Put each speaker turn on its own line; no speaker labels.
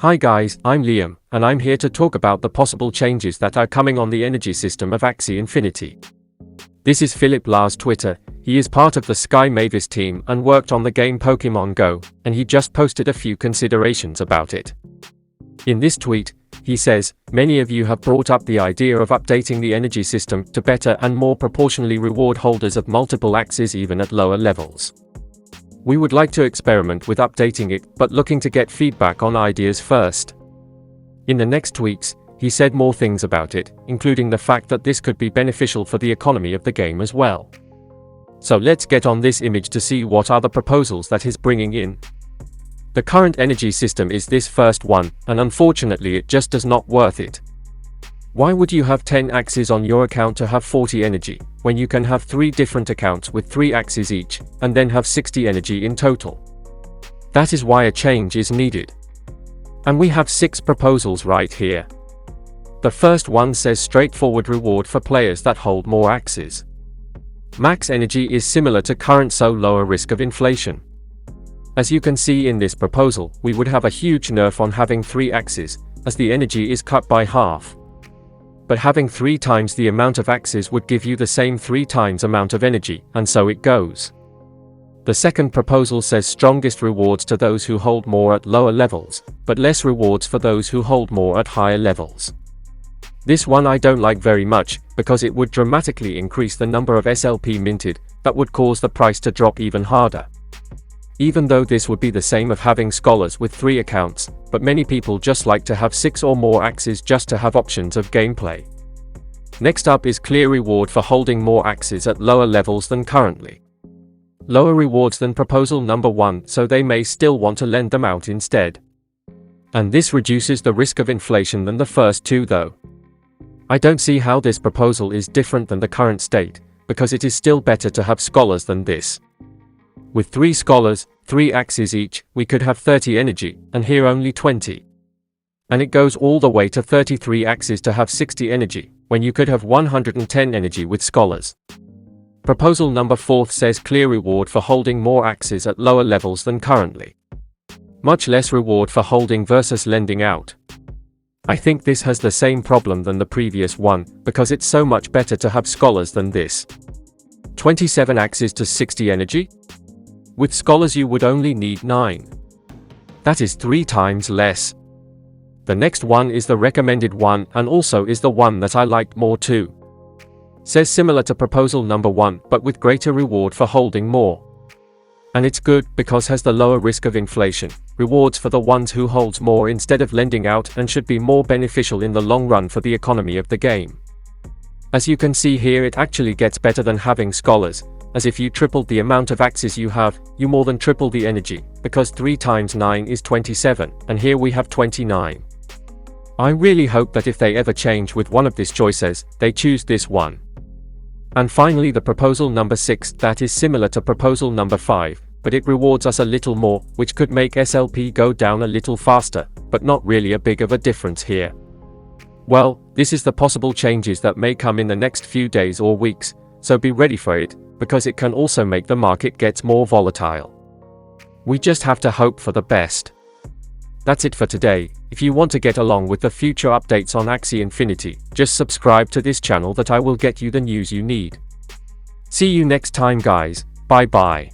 Hi guys, I'm Liam, and I'm here to talk about the possible changes that are coming on the energy system of Axie Infinity. This is Philip La's Twitter. He is part of the Sky Mavis team and worked on the game Pokemon Go, and he just posted a few considerations about it. In this tweet, he says, "Many of you have brought up the idea of updating the energy system to better and more proportionally reward holders of multiple Axies even at lower levels. We would like to experiment with updating it, but looking to get feedback on ideas first." In the next weeks, he said more things about it, including the fact that this could be beneficial for the economy of the game as well. So let's get on this image to see what are the proposals that he's bringing in. The current energy system is this first one, and unfortunately it just does not worth it. Why would you have 10 Axies on your account to have 40 energy, when you can have 3 different accounts with 3 Axies each, and then have 60 energy in total? That is why a change is needed. And we have 6 proposals right here. The first one says straightforward reward for players that hold more Axies. Max energy is similar to current, so lower risk of inflation. As you can see in this proposal, we would have a huge nerf on having 3 Axies, as the energy is cut by half. But having 3 times the amount of Axies would give you the same 3 times amount of energy, and so it goes. The second proposal says strongest rewards to those who hold more at lower levels, but less rewards for those who hold more at higher levels. This one I don't like very much, because it would dramatically increase the number of SLP minted, that would cause the price to drop even harder. Even though this would be the same of having scholars with 3 accounts, but many people just like to have 6 or more Axies just to have options of gameplay. Next up is clear reward for holding more Axies at lower levels than currently. Lower rewards than proposal number 1, so they may still want to lend them out instead. And this reduces the risk of inflation than the first 2 though. I don't see how this proposal is different than the current state, because it is still better to have scholars than this. With 3 scholars, 3 Axies each, we could have 30 energy, and here only 20. And it goes all the way to 33 Axies to have 60 energy, when you could have 110 energy with scholars. Proposal number 4 says clear reward for holding more Axies at lower levels than currently. Much less reward for holding versus lending out. I think this has the same problem than the previous one, because it's so much better to have scholars than this. 27 Axies to 60 energy? With scholars you would only need 9. That is 3 times less. The next one is the recommended one, and also is the one that I liked more too. Says similar to proposal number 1, but with greater reward for holding more. And it's good, because has the lower risk of inflation, rewards for the ones who holds more instead of lending out, and should be more beneficial in the long run for the economy of the game. As you can see here, it actually gets better than having scholars, as if you tripled the amount of Axies you have, you more than triple the energy, because 3 times 9 is 27, and here we have 29. I really hope that if they ever change with one of these choices, they choose this one. And finally the proposal number 6, that is similar to proposal number 5, but it rewards us a little more, which could make SLP go down a little faster, but not really a big of a difference here. Well, this is the possible changes that may come in the next few days or weeks, so be ready for it, because it can also make the market get more volatile. We just have to hope for the best. That's it for today. If you want to get along with the future updates on Axie Infinity, just subscribe to this channel that I will get you the news you need. See you next time guys, bye bye.